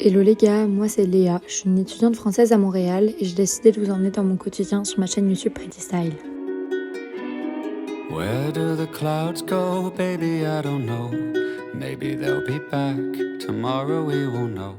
Hello les gars, moi c'est Léa, je suis une étudiante française à Montréal et j'ai décidé de vous emmener dans mon quotidien sur ma chaîne YouTube Pretty Style. Where do the clouds go, baby, I don't know. Maybe they'll be back, tomorrow we won't know.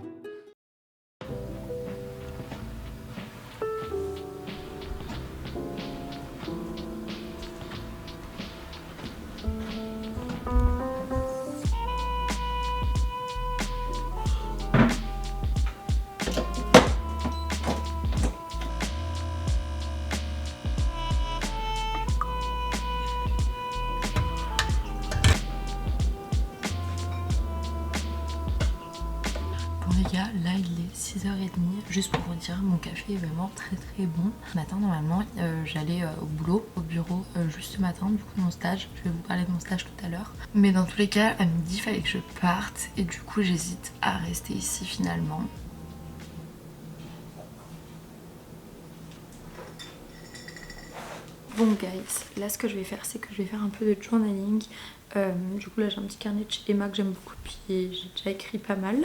Bon les gars, là il est 6h30, juste pour vous dire, mon café est vraiment très bon. Ce matin normalement j'allais au boulot, au bureau juste ce matin, du coup mon stage, je vais vous parler de mon stage tout à l'heure. Mais dans tous les cas, à midi il fallait que je parte et du coup j'hésite à rester ici finalement. Bon guys, là ce que je vais faire c'est que je vais faire un peu de journaling. Du coup là j'ai un petit carnet de chez Emma que j'aime beaucoup, puis j'ai déjà écrit pas mal.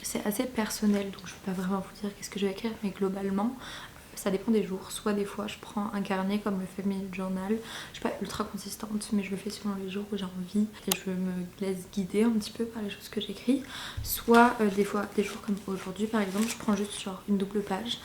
C'est assez personnel donc je peux pas vraiment vous dire qu'est-ce que je vais écrire, mais globalement ça dépend des jours. Soit des fois je prends un carnet comme le Family Journal, je suis pas ultra consistante mais je le fais selon les jours où j'ai envie et je me laisse guider un petit peu par les choses que j'écris. Soit des fois, des jours comme aujourd'hui par exemple, je prends juste genre une double page.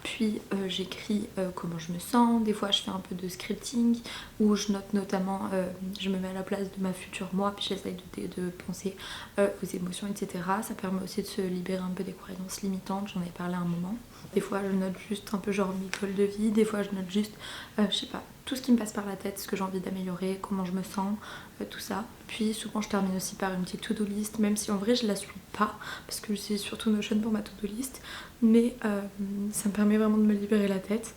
Puis j'écris comment je me sens, des fois je fais un peu de scripting où je note notamment, je me mets à la place de ma future moi puis j'essaye de penser aux émotions, etc. Ça permet aussi de se libérer un peu des croyances limitantes, j'en ai parlé à un moment. Des fois je note juste un peu genre mes goals de vie, des fois je note juste, je sais pas, tout ce qui me passe par la tête, ce que j'ai envie d'améliorer, comment je me sens, tout ça. Puis souvent je termine aussi par une petite to-do list, même si en vrai je la suis pas, parce que c'est surtout Notion pour ma to-do list, mais ça me permet vraiment de me libérer la tête.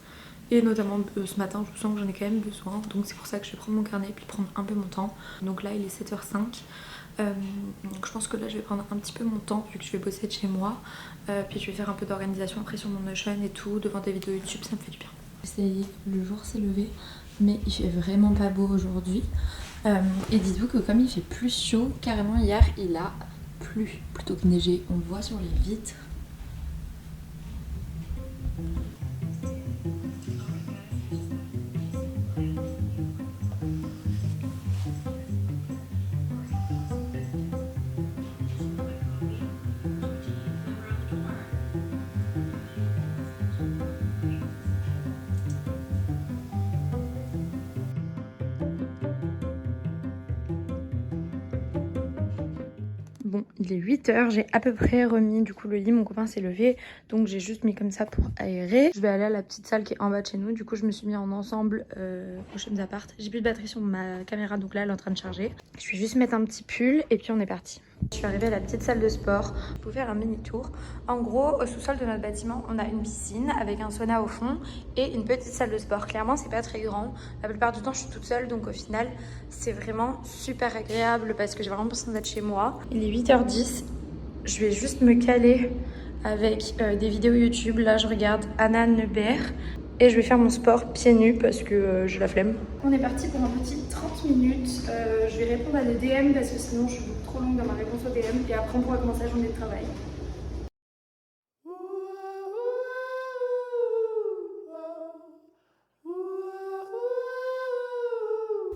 Et notamment ce matin je sens que j'en ai quand même besoin, donc c'est pour ça que je vais prendre mon carnet et puis prendre un peu mon temps. Donc là il est 7h05. Donc je pense que là je vais prendre un petit peu mon temps vu que je vais bosser de chez moi, puis je vais faire un peu d'organisation après sur mon Notion et tout, devant des vidéos YouTube, ça me fait du bien. Ça y est, le jour s'est levé mais il fait vraiment pas beau aujourd'hui, et dites-vous que comme il fait plus chaud, carrément hier il a plu plutôt que neigé, on le voit sur les vitres. Bon, il est 8h, j'ai à peu près remis du coup le lit, mon copain s'est levé, donc j'ai juste mis comme ça pour aérer. Je vais aller à la petite salle qui est en bas de chez nous, du coup je me suis mis en ensemble au chez mes appart. J'ai plus de batterie sur ma caméra, donc là elle est en train de charger. Je vais juste mettre un petit pull et puis on est parti. Je suis arrivée à la petite salle de sport pour faire un mini tour. En gros, au sous-sol de notre bâtiment, on a une piscine avec un sauna au fond et une petite salle de sport. Clairement, c'est pas très grand. La plupart du temps, je suis toute seule, donc au final, c'est vraiment super agréable parce que j'ai vraiment l'impression d'être chez moi. Il est 8h10. Je vais juste me caler avec des vidéos YouTube. Là, je regarde Anna Neubert. Et je vais faire mon sport pieds nus parce que j'ai la flemme. On est parti pour un petit 30 minutes. Je vais répondre à des DM parce que sinon je suis beaucoup trop longue dans ma réponse aux DM. Et après on pourra commencer la journée de travail.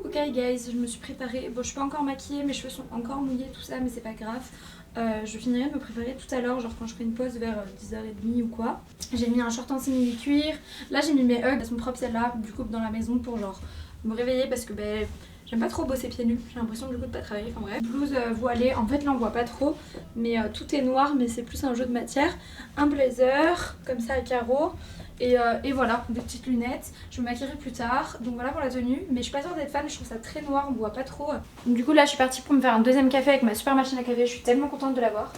Ok guys, je me suis préparée. Bon, je suis pas encore maquillée, mes cheveux sont encore mouillés, tout ça, mais c'est pas grave. Je finirai de me préparer tout à l'heure, genre quand je ferai une pause vers 10h30 ou quoi. J'ai mis un short en simili-cuir. Là j'ai mis mes Uggs, elles sont propres celles-là, du coup dans la maison pour genre me réveiller parce que j'aime pas trop bosser pieds nus. J'ai l'impression du coup de pas travailler, enfin bref. Blouse voilée, en fait là on voit pas trop, mais tout est noir, mais c'est plus un jeu de matière. Un blazer, comme ça à carreaux. Et voilà, des petites lunettes. Je me maquillerai plus tard, donc voilà pour la tenue. Mais je suis pas sûre d'être fan, je trouve ça très noir, on voit pas trop. Donc du coup là je suis partie pour me faire un deuxième café avec ma super machine à café. Je suis tellement contente de l'avoir.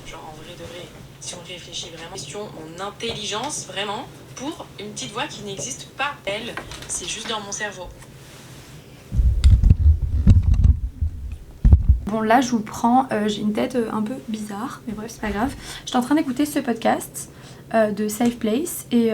Genre en vrai de vrai, si on réfléchit vraiment, question mon intelligence vraiment pour une petite voix qui n'existe pas. Elle, c'est juste dans mon cerveau. Bon là je vous prends, j'ai une tête un peu bizarre, mais bref c'est pas grave. J'étais en train d'écouter ce podcast de Safe Place et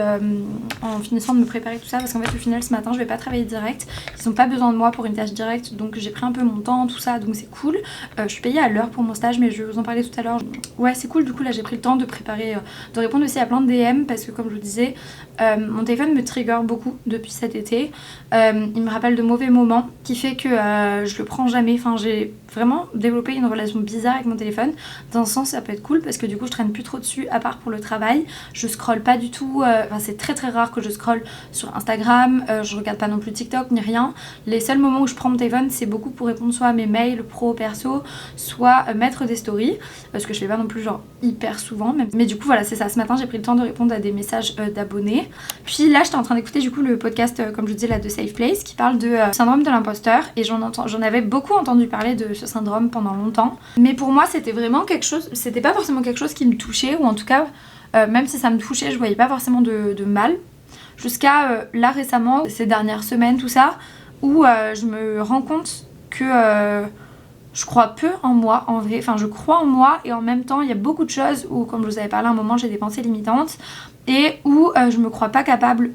en finissant de me préparer tout ça parce qu'en fait au final ce matin je vais pas travailler direct, ils ont pas besoin de moi pour une tâche directe donc j'ai pris un peu mon temps tout ça donc c'est cool. Je suis payée à l'heure pour mon stage mais je vais vous en parler tout à l'heure. Ouais c'est cool, du coup là j'ai pris le temps de préparer, de répondre aussi à plein de DM parce que comme je vous disais mon téléphone me trigger beaucoup depuis cet été, il me rappelle de mauvais moments qui fait que je le prends jamais, enfin j'ai vraiment développé une relation bizarre avec mon téléphone. Dans un sens ça peut être cool parce que du coup je traîne plus trop dessus à part pour le travail, je scrolle pas du tout, enfin c'est très très rare que je scrolle sur Instagram, je regarde pas non plus TikTok ni rien. Les seuls moments où je prends mon téléphone c'est beaucoup pour répondre soit à mes mails pro perso, soit mettre des stories, parce que je fais pas non plus genre hyper souvent mais du coup voilà c'est ça, ce matin j'ai pris le temps de répondre à des messages d'abonnés. Puis là j'étais en train d'écouter du coup le podcast comme je vous disais là de Safe Place qui parle de syndrome de l'imposteur et j'en avais beaucoup entendu parler de ce syndrome pendant longtemps mais pour moi c'était vraiment quelque chose, c'était pas forcément quelque chose qui me touchait ou en tout cas même si ça me touchait je voyais pas forcément de mal jusqu'à là récemment ces dernières semaines tout ça où je me rends compte que je crois peu en moi en vrai, enfin je crois en moi et en même temps il y a beaucoup de choses où comme je vous avais parlé à un moment j'ai des pensées limitantes et où je me crois pas capable.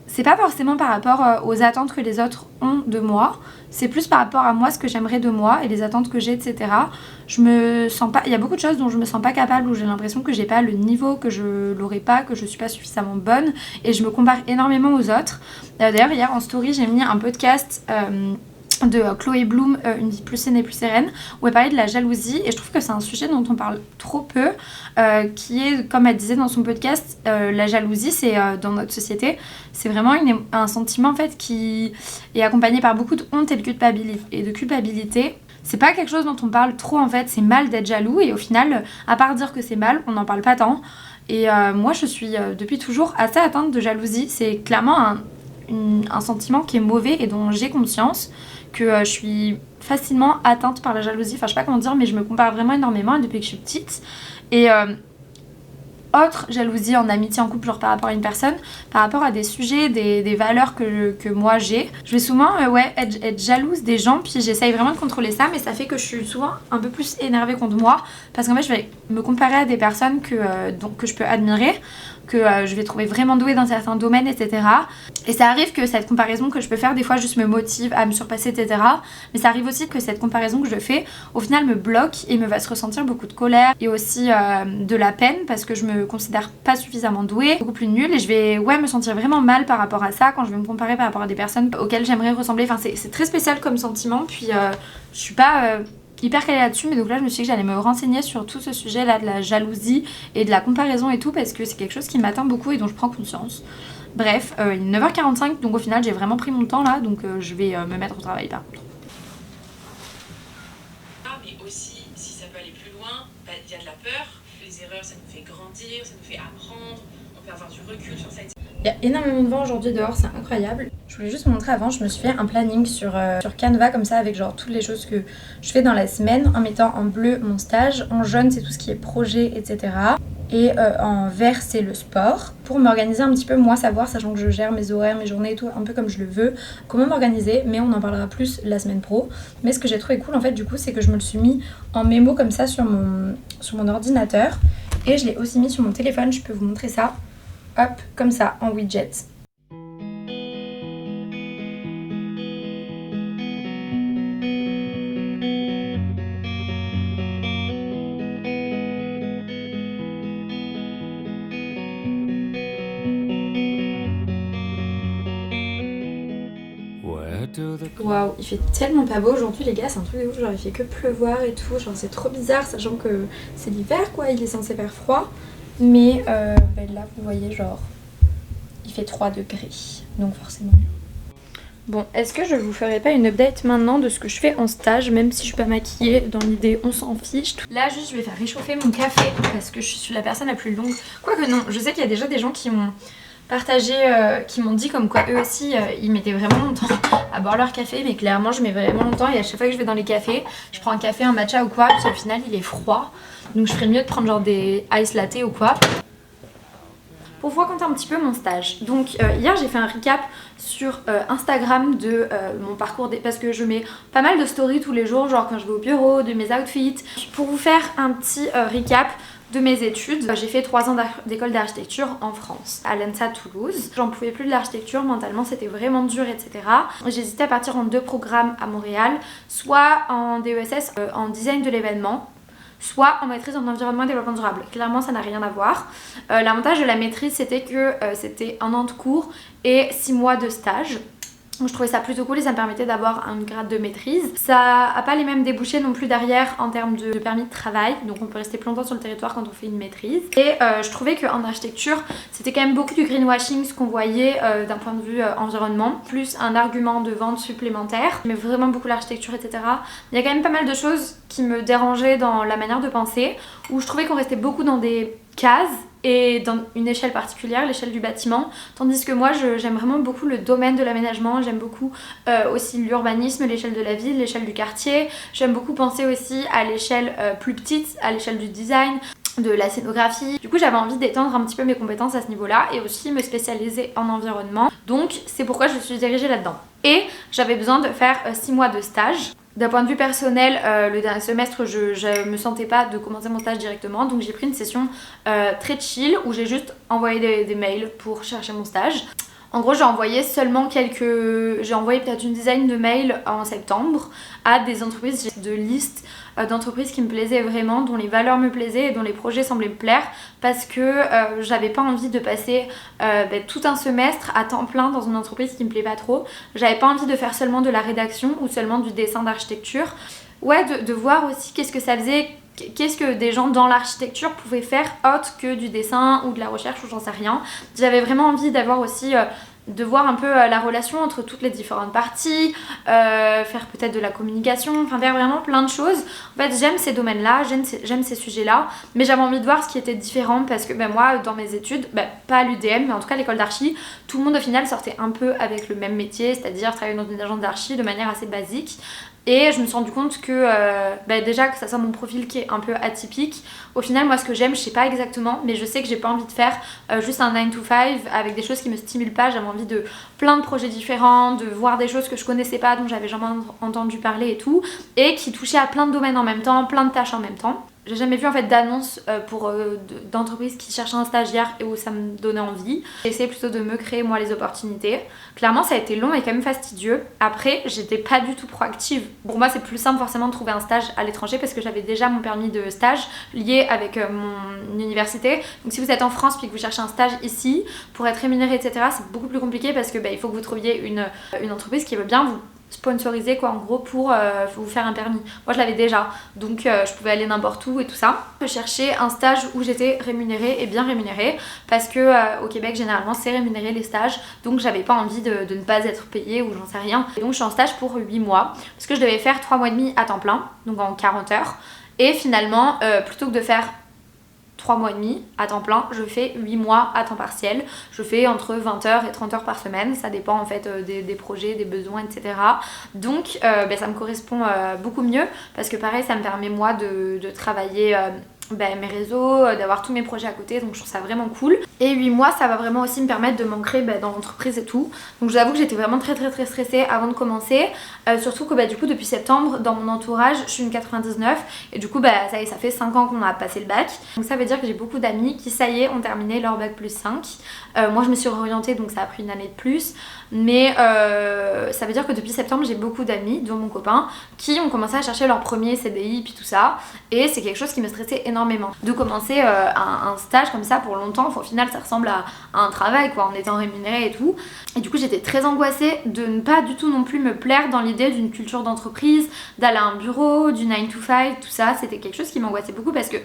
C'est pas forcément par rapport aux attentes que les autres ont de moi, c'est plus par rapport à moi, ce que j'aimerais de moi et les attentes que j'ai, etc. Je me sens pas, il y a beaucoup de choses dont je me sens pas capable, où j'ai l'impression que j'ai pas le niveau, que je l'aurais pas, que je suis pas suffisamment bonne et je me compare énormément aux autres. D'ailleurs hier en story j'ai mis un podcast de Chloé Bloom, Une vie plus saine et plus sereine, où elle parlait de la jalousie et je trouve que c'est un sujet dont on parle trop peu, qui est, comme elle disait dans son podcast, la jalousie c'est dans notre société, c'est vraiment un sentiment en fait qui est accompagné par beaucoup de honte et de culpabilité. C'est pas quelque chose dont on parle trop en fait, c'est mal d'être jaloux et au final, à part dire que c'est mal, on n'en parle pas tant. Et moi je suis depuis toujours assez atteinte de jalousie, c'est clairement un sentiment qui est mauvais et dont j'ai conscience que je suis facilement atteinte par la jalousie, enfin je sais pas comment dire mais je me compare vraiment énormément depuis que je suis petite et autre jalousie en amitié, en couple, genre par rapport à une personne, par rapport à des sujets, des valeurs que moi j'ai. Je vais souvent être jalouse des gens, puis j'essaye vraiment de contrôler ça, mais ça fait que je suis souvent un peu plus énervée contre moi, parce qu'en fait je vais me comparer à des personnes que je peux admirer, que je vais trouver vraiment douée dans certains domaines, etc. Et ça arrive que cette comparaison que je peux faire, des fois juste me motive à me surpasser, etc. Mais ça arrive aussi que cette comparaison que je fais, au final me bloque et me fasse ressentir beaucoup de colère et aussi de la peine parce que je me considère pas suffisamment douée, beaucoup plus nulle et je vais me sentir vraiment mal par rapport à ça quand je vais me comparer par rapport à des personnes auxquelles j'aimerais ressembler. Enfin c'est très spécial comme sentiment, puis je suis pas... hyper calée là-dessus, mais donc là je me suis dit que j'allais me renseigner sur tout ce sujet là de la jalousie et de la comparaison et tout parce que c'est quelque chose qui m'atteint beaucoup et dont je prends conscience. Bref, il est 9h45 donc au final j'ai vraiment pris mon temps là donc je vais me mettre au travail par contre. Mais aussi, si ça peut aller plus loin, il y a de la peur, les erreurs ça nous fait grandir, ça nous fait apprendre, on peut avoir du recul sur ça. Il y a énormément de vent aujourd'hui dehors, c'est incroyable. Je voulais juste vous montrer avant, je me suis fait un planning sur Canva comme ça avec genre toutes les choses que je fais dans la semaine en mettant en bleu mon stage, en jaune c'est tout ce qui est projet, etc. Et en vert c'est le sport. Pour m'organiser un petit peu, moi savoir, sachant que je gère mes horaires, mes journées et tout un peu comme je le veux, comment m'organiser, mais on en parlera plus la semaine pro. Mais ce que j'ai trouvé cool en fait du coup c'est que je me le suis mis en mémo comme ça sur mon ordinateur et je l'ai aussi mis sur mon téléphone, je peux vous montrer ça. Hop, comme ça, en widget. Waouh, il fait tellement pas beau aujourd'hui les gars, c'est un truc de ouf, genre il fait que pleuvoir et tout, genre c'est trop bizarre sachant que c'est l'hiver quoi, il est censé faire froid. Mais là vous voyez genre il fait 3 degrés donc forcément. Bon, est-ce que je vous ferai pas une update maintenant de ce que je fais en stage, même si je suis pas maquillée, dans l'idée on s'en fiche. Là juste je vais faire réchauffer mon café parce que je suis la personne la plus longue. Quoique non, je sais qu'il y a déjà des gens qui ont partagé, qui m'ont dit comme quoi eux aussi ils mettaient vraiment longtemps à boire leur café, mais clairement je mets vraiment longtemps et à chaque fois que je vais dans les cafés, je prends un café, un matcha ou quoi, puis au final il est froid. Donc je ferais mieux de prendre genre des ice latte ou quoi. Pour vous raconter un petit peu mon stage. Donc hier j'ai fait un recap sur Instagram de mon parcours parce que je mets pas mal de stories tous les jours, genre quand je vais au bureau, de mes outfits. Pour vous faire un petit recap de mes études, j'ai fait 3 ans d'école d'architecture en France, à l'ENSA Toulouse. J'en pouvais plus de l'architecture, mentalement c'était vraiment dur, etc. J'hésitais à partir en 2 programmes à Montréal, soit en DESS en design de l'événement, soit en maîtrise en environnement et développement durable. Clairement ça n'a rien à voir. L'avantage de la maîtrise c'était que c'était 1 an de cours et 6 mois de stage. Donc je trouvais ça plutôt cool et ça me permettait d'avoir un grade de maîtrise. Ça n'a pas les mêmes débouchés non plus derrière en termes de permis de travail, donc on peut rester plus longtemps sur le territoire quand on fait une maîtrise. Et je trouvais qu'en architecture, c'était quand même beaucoup du greenwashing ce qu'on voyait d'un point de vue environnement, plus un argument de vente supplémentaire, mais vraiment beaucoup l'architecture, etc. Il y a quand même pas mal de choses qui me dérangeaient dans la manière de penser, où je trouvais qu'on restait beaucoup dans des cases et dans une échelle particulière, l'échelle du bâtiment, tandis que moi j'aime vraiment beaucoup le domaine de l'aménagement, j'aime beaucoup aussi l'urbanisme, l'échelle de la ville, l'échelle du quartier, j'aime beaucoup penser aussi à l'échelle plus petite, à l'échelle du design, de la scénographie. Du coup j'avais envie d'étendre un petit peu mes compétences à ce niveau-là et aussi me spécialiser en environnement, donc c'est pourquoi je me suis dirigée là-dedans. Et j'avais besoin de faire 6 mois de stage. D'un point de vue personnel, le dernier semestre, je me sentais pas de commencer mon stage directement, donc j'ai pris une session très chill où j'ai juste envoyé des mails pour chercher mon stage. En gros, j'ai envoyé peut-être une dizaine de mails en septembre à des entreprises, de listes d'entreprises qui me plaisaient vraiment, dont les valeurs me plaisaient et dont les projets semblaient me plaire, parce que j'avais pas envie de passer tout un semestre à temps plein dans une entreprise qui me plaît pas trop. J'avais pas envie de faire seulement de la rédaction ou seulement du dessin d'architecture. Ouais, de voir aussi qu'est-ce que ça faisait, qu'est-ce que des gens dans l'architecture pouvaient faire autre que du dessin ou de la recherche ou j'en sais rien. J'avais vraiment envie d'avoir aussi de voir un peu la relation entre toutes les différentes parties, faire peut-être de la communication, enfin faire vraiment plein de choses. En fait j'aime ces domaines-là, j'aime ces sujets-là, mais j'avais envie de voir ce qui était différent parce que moi dans mes études, pas à l'UDM mais en tout cas l'école d'archi, tout le monde au final sortait un peu avec le même métier, c'est-à-dire travailler dans une agence d'archi de manière assez basique. Et je me suis rendu compte que déjà que ça soit mon profil qui est un peu atypique, au final moi ce que j'aime je sais pas exactement, mais je sais que j'ai pas envie de faire juste un 9 to 5 avec des choses qui me stimulent pas. J'avais envie de plein de projets différents, de voir des choses que je connaissais pas, dont j'avais jamais entendu parler et tout, et qui touchaient à plein de domaines en même temps, plein de tâches en même temps. J'ai jamais vu en fait d'annonce d'entreprises qui cherchaient un stagiaire et où ça me donnait envie. J'ai essayé plutôt de me créer moi les opportunités. Clairement ça a été long et quand même fastidieux. Après j'étais pas du tout proactive. Pour moi c'est plus simple forcément de trouver un stage à l'étranger parce que j'avais déjà mon permis de stage lié avec mon université. Donc si vous êtes en France puis que vous cherchez un stage ici pour être rémunéré etc, c'est beaucoup plus compliqué parce que il faut que vous trouviez une entreprise qui veut bien vous sponsoriser en gros pour vous faire un permis. Moi je l'avais déjà, donc je pouvais aller n'importe où et tout ça. Je cherchais un stage où j'étais rémunérée et bien rémunérée parce que au Québec généralement c'est rémunéré les stages, donc j'avais pas envie de ne pas être payée ou j'en sais rien. Et donc je suis en stage pour 8 mois parce que je devais faire 3 mois et demi à temps plein, donc en 40 heures. Et finalement plutôt que de faire 3 mois et demi à temps plein, je fais 8 mois à temps partiel. Je fais entre 20 heures et 30 heures par semaine, ça dépend en fait des projets, des besoins, etc. Donc ça me correspond beaucoup mieux parce que pareil, ça me permet moi de travailler mes réseaux, d'avoir tous mes projets à côté, donc je trouve ça vraiment cool. Et 8 mois ça va vraiment aussi me permettre de m'ancrer dans l'entreprise et tout. Donc je vous avoue que j'étais vraiment très stressée avant de commencer, surtout que du coup depuis septembre dans mon entourage je suis une 99 et du coup ça y est, ça fait 5 ans qu'on a passé le bac. Donc ça veut dire que j'ai beaucoup d'amis qui ça y est ont terminé leur bac plus 5. Moi je me suis réorientée donc ça a pris une année de plus, mais ça veut dire que depuis septembre j'ai beaucoup d'amis, dont mon copain, qui ont commencé à chercher leur premier CDI puis tout ça, et c'est quelque chose qui me stressait énormément. De commencer un stage comme ça pour longtemps, au final ça ressemble à un travail en étant rémunéré et tout. Et du coup j'étais très angoissée de ne pas du tout non plus me plaire dans l'idée d'une culture d'entreprise, d'aller à un bureau, du 9 to 5, tout ça. C'était quelque chose qui m'angoissait beaucoup parce que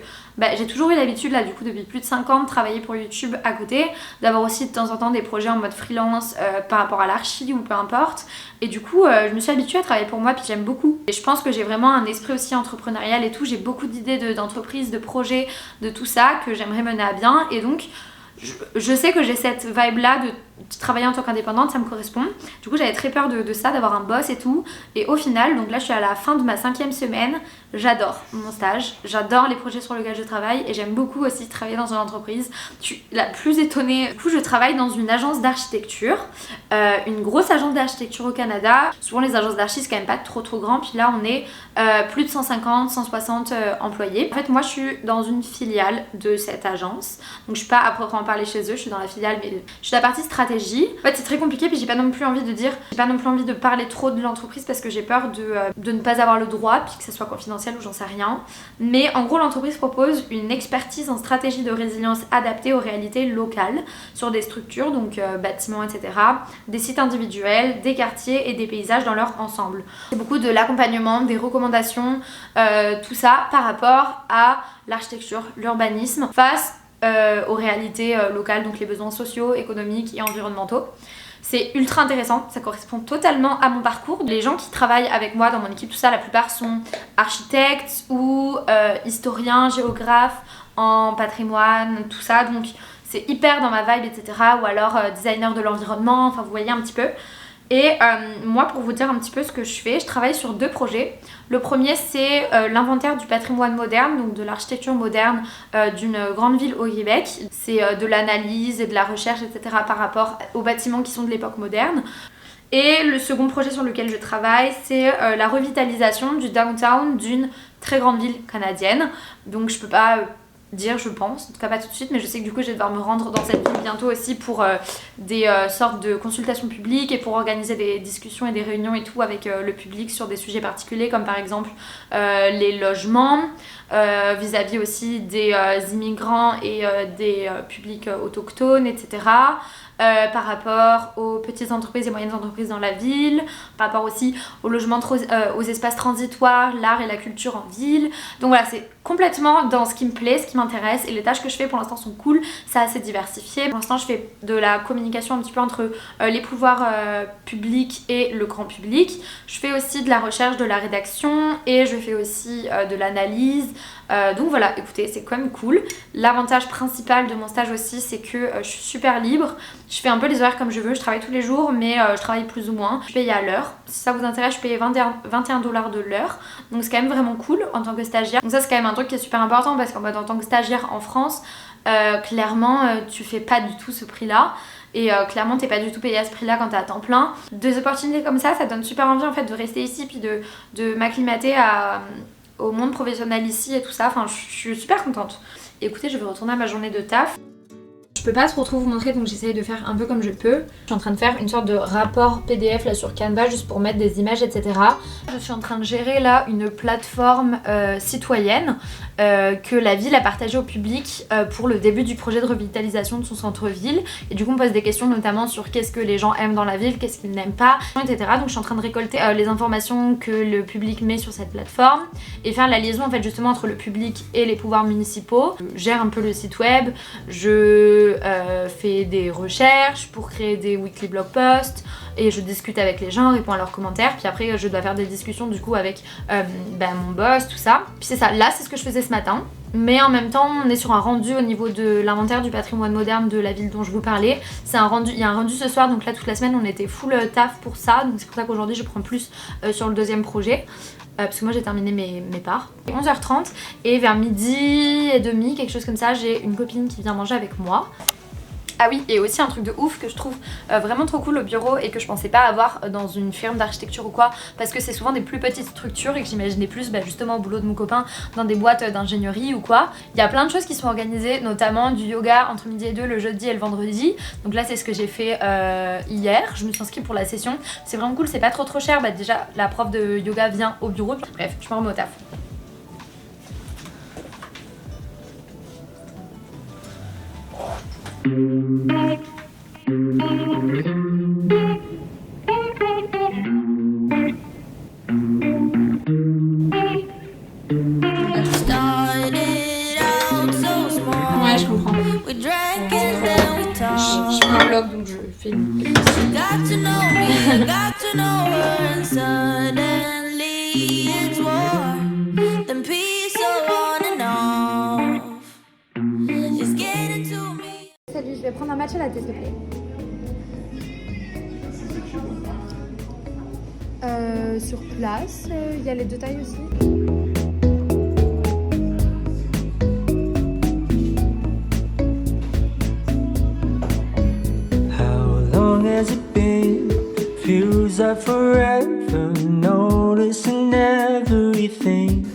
j'ai toujours eu l'habitude là du coup depuis plus de 5 ans de travailler pour YouTube à côté, d'avoir aussi de temps en temps des projets en mode freelance par rapport à l'archi ou peu importe. Et du coup je me suis habituée à travailler pour moi puis j'aime beaucoup. Et je pense que j'ai vraiment un esprit aussi entrepreneurial et tout, j'ai beaucoup d'idées d'entreprise, de projets, de tout ça que j'aimerais mener à bien. Et donc je sais que j'ai cette vibe là travailler en tant qu'indépendante, ça me correspond. Du coup j'avais très peur de ça, d'avoir un boss et tout. Et au final, donc là je suis à la fin de ma 5e semaine, j'adore mon stage, j'adore les projets sur lesquels je travaille et j'aime beaucoup aussi travailler dans une entreprise. Je suis la plus étonnée. Du coup je travaille dans une agence d'architecture, une grosse agence d'architecture au Canada. Souvent les agences d'archi c'est quand même pas trop grand, puis là on est plus de 150, 160 employés. En fait moi je suis dans une filiale de cette agence, donc je suis pas à proprement parler chez eux, je suis dans la filiale mais je suis la partie stratégie. En fait c'est très compliqué, puis j'ai pas non plus envie de parler trop de l'entreprise parce que j'ai peur de ne pas avoir le droit, puis que ça soit confidentiel ou j'en sais rien. Mais en gros l'entreprise propose une expertise en stratégie de résilience adaptée aux réalités locales sur des structures, donc bâtiments etc, des sites individuels, des quartiers et des paysages dans leur ensemble. C'est beaucoup de l'accompagnement, des recommandations, tout ça par rapport à l'architecture, l'urbanisme face aux réalités locales, donc les besoins sociaux, économiques et environnementaux. C'est ultra intéressant, ça correspond totalement à mon parcours. Les gens qui travaillent avec moi dans mon équipe, tout ça, la plupart sont architectes ou historiens, géographes en patrimoine, tout ça, donc c'est hyper dans ma vibe, etc. Ou alors designer de l'environnement, enfin vous voyez un petit peu. Et moi, pour vous dire un petit peu ce que je fais, je travaille sur 2 projets. Le premier, c'est l'inventaire du patrimoine moderne, donc de l'architecture moderne d'une grande ville au Québec. C'est de l'analyse et de la recherche, etc. par rapport aux bâtiments qui sont de l'époque moderne. Et le second projet sur lequel je travaille, c'est la revitalisation du downtown d'une très grande ville canadienne. Donc je peux pas dire je pense, en tout cas pas tout de suite, mais je sais que du coup je vais devoir me rendre dans cette ville bientôt aussi pour des sortes de consultations publiques et pour organiser des discussions et des réunions et tout avec le public sur des sujets particuliers comme par exemple les logements, vis-à-vis aussi des immigrants et des publics autochtones, etc. Par rapport aux petites entreprises et moyennes entreprises dans la ville, par rapport aussi au logement, aux espaces transitoires, l'art et la culture en ville. Donc voilà, c'est complètement dans ce qui me plaît, ce qui m'intéresse, et les tâches que je fais pour l'instant sont cool, c'est assez diversifié. Pour l'instant je fais de la communication un petit peu entre les pouvoirs publics et le grand public. Je fais aussi de la recherche, de la rédaction, et je fais aussi de l'analyse. Donc voilà, écoutez, c'est quand même cool. L'avantage principal de mon stage aussi, c'est que je suis super libre. Je fais un peu les horaires comme je veux, je travaille tous les jours, mais je travaille plus ou moins. Je paye à l'heure. Si ça vous intéresse, je paye 21 $ de l'heure. Donc c'est quand même vraiment cool en tant que stagiaire. Donc ça c'est quand même un truc qui est super important parce qu'en tant que stagiaire en France, clairement tu fais pas du tout ce prix-là. Et clairement t'es pas du tout payé à ce prix là quand t'es à temps plein. Des opportunités comme ça donne super envie en fait de rester ici, puis de m'acclimater au monde professionnel ici et tout ça. Enfin je suis super contente. Écoutez, je vais retourner à ma journée de taf. Je peux pas trop vous montrer, donc j'essaye de faire un peu comme je peux. Je suis en train de faire une sorte de rapport PDF là sur Canva juste pour mettre des images, etc. Je suis en train de gérer là une plateforme citoyenne que la ville a partagée au public pour le début du projet de revitalisation de son centre-ville. Et du coup on me pose des questions notamment sur qu'est-ce que les gens aiment dans la ville, qu'est-ce qu'ils n'aiment pas, etc. Donc je suis en train de récolter les informations que le public met sur cette plateforme et faire la liaison en fait justement entre le public et les pouvoirs municipaux. Je gère un peu le site web, je fais des recherches pour créer des weekly blog posts et je discute avec les gens, réponds à leurs commentaires, puis après je dois faire des discussions du coup avec mon boss, tout ça. Puis c'est ça, là c'est ce que je faisais ce matin. Mais en même temps on est sur un rendu au niveau de l'inventaire du patrimoine moderne de la ville dont je vous parlais. C'est un rendu, il y a un rendu ce soir, donc là toute la semaine on était full taf pour ça, donc c'est pour ça qu'aujourd'hui je prends plus sur le deuxième projet. Parce que moi j'ai terminé mes parts. 11h30 et vers 12h30, quelque chose comme ça, j'ai une copine qui vient manger avec moi. Ah oui, et aussi un truc de ouf que je trouve vraiment trop cool au bureau et que je pensais pas avoir dans une firme d'architecture ou quoi, parce que c'est souvent des plus petites structures et que j'imaginais plus justement au boulot de mon copain dans des boîtes d'ingénierie ou quoi. Il y a plein de choses qui sont organisées, notamment du yoga entre midi et 2 le jeudi et le vendredi. Donc là c'est ce que j'ai fait hier, je me suis inscrite pour la session. C'est vraiment cool, c'est pas trop cher, déjà la prof de yoga vient au bureau. Bref, je me remets au taf. Ouais, je comprends. Je fais un vlog donc je fais une... Salut, je vais prendre un matcha latte s'il te plaît. sur place. Il y a les deux tailles aussi. How long has it been? Feels like forever. Noticing everything,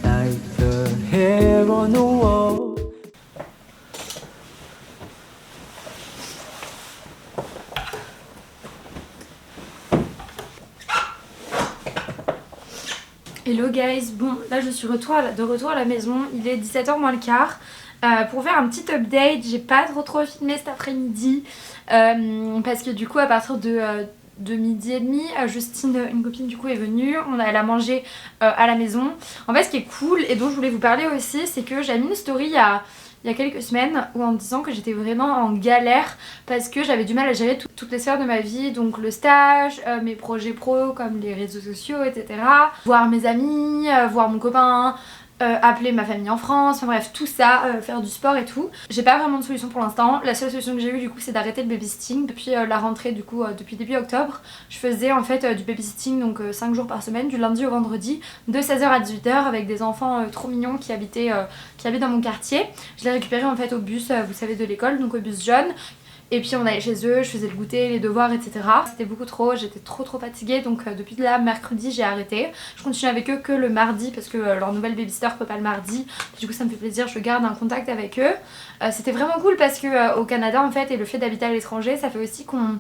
like the hair on the wall. Hello guys, bon là je suis de retour à la maison, il est 17h moins le quart. Pour faire un petit update, j'ai pas trop filmé cet après-midi parce que du coup à partir de midi et demi, Justine, une copine du coup est venue, elle a mangé à la maison. En fait ce qui est cool et dont je voulais vous parler aussi, c'est que j'ai mis une story il y a quelques semaines où en me disant que j'étais vraiment en galère parce que j'avais du mal à gérer toutes les sphères de ma vie, donc le stage, mes projets pro comme les réseaux sociaux, etc. Voir mes amis, voir mon copain, appeler ma famille en France, enfin bref tout ça, faire du sport et tout. J'ai pas vraiment de solution pour l'instant. La seule solution que j'ai eue du coup c'est d'arrêter le babysitting. Depuis la rentrée du coup, depuis début octobre, je faisais en fait du babysitting donc 5 jours par semaine, du lundi au vendredi, de 16h à 18h avec des enfants trop mignons qui habitent dans mon quartier. Je les récupérais en fait au bus, vous savez, de l'école, donc au bus jaune. Et puis on allait chez eux, je faisais le goûter, les devoirs, etc. C'était beaucoup trop, j'étais trop fatiguée, donc depuis là, mercredi, j'ai arrêté. Je continue avec eux que le mardi parce que leur nouvelle babysitter peut pas le mardi. Puis, du coup ça me fait plaisir, je garde un contact avec eux. C'était vraiment cool parce que au Canada en fait, et le fait d'habiter à l'étranger, ça fait aussi qu'on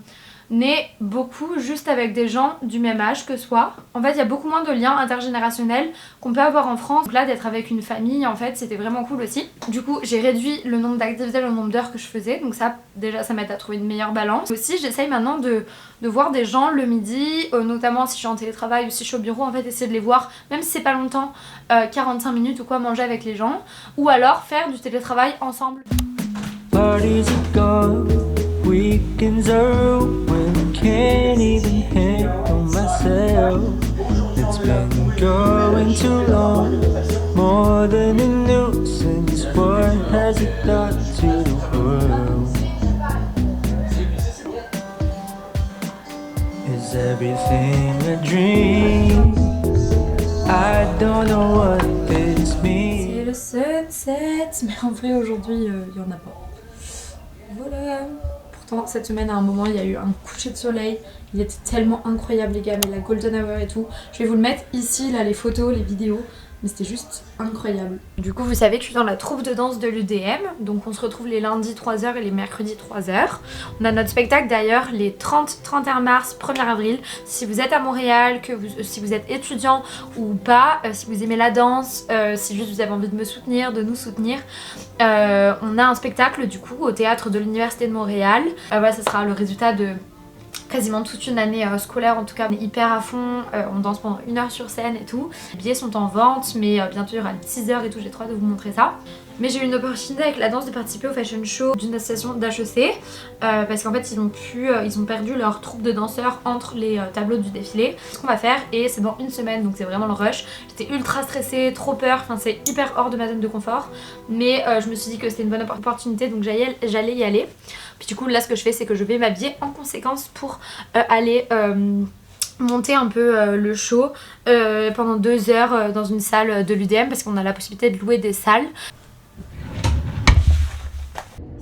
est beaucoup juste avec des gens du même âge que soi. En fait il y a beaucoup moins de liens intergénérationnels qu'on peut avoir en France. Donc là d'être avec une famille en fait c'était vraiment cool aussi. Du coup j'ai réduit le nombre d'activités, le nombre d'heures que je faisais, donc ça déjà ça m'aide à trouver une meilleure balance. Aussi j'essaye maintenant de voir des gens le midi, notamment si je suis en télétravail ou si je suis au bureau, en fait essayer de les voir même si c'est pas longtemps, 45 minutes ou quoi, manger avec les gens, ou alors faire du télétravail ensemble. Parties are gone, weekends are ruined, can't even handle myself. It's been going too long, more than a nuisance. What has it done to the world? Is everything a dream? I don't know what this means. C'est le sunset, mais en vrai aujourd'hui il y en a pas. Voilà. Pourtant cette semaine à un moment il y a eu un coucher de soleil, il était tellement incroyable les gars, mais la golden hour et tout. Je vais vous le mettre ici là, les photos, les vidéos, mais c'était juste incroyable. Du coup vous savez que je suis dans la troupe de danse de l'UDM, donc on se retrouve les lundis 3h et les mercredis 3h. On a notre spectacle d'ailleurs les 30, 31 mars, 1er avril. Si vous êtes à Montréal, si vous êtes étudiant ou pas, si vous aimez la danse, si juste vous avez envie de me soutenir, de nous soutenir, on a un spectacle du coup au théâtre de l'Université de Montréal. Voilà, ça sera le résultat de quasiment toute une année scolaire, en tout cas on est hyper à fond, on danse pendant 1 heure sur scène et tout. Les billets sont en vente, mais bientôt il y aura une teaser et tout, j'ai trop hâte de vous montrer ça. Mais j'ai eu une opportunité avec la danse de participer au fashion show d'une association d'HEC parce qu'en fait ils ont perdu leur troupe de danseurs entre les tableaux du défilé. C'est ce qu'on va faire et c'est dans 1 semaine, donc c'est vraiment le rush. J'étais ultra stressée, trop peur, enfin c'est hyper hors de ma zone de confort, mais je me suis dit que c'était une bonne opportunité, donc j'allais y aller. Puis du coup là ce que je fais c'est que je vais m'habiller en conséquence pour aller monter un peu le show pendant 2 heures dans une salle de l'UDM parce qu'on a la possibilité de louer des salles.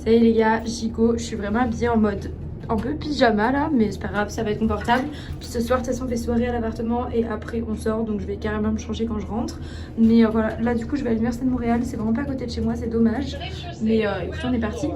Ça y est les gars, j'y go, je suis vraiment habillée en mode un peu pyjama là, mais c'est pas grave, ça va être confortable. Puis ce soir de toute façon on fait soirée à l'appartement et après on sort, donc je vais carrément me changer quand je rentre. Mais voilà, là du coup je vais à l'Université de Montréal, c'est vraiment pas à côté de chez moi, c'est dommage. Mais écoutez, on est parti.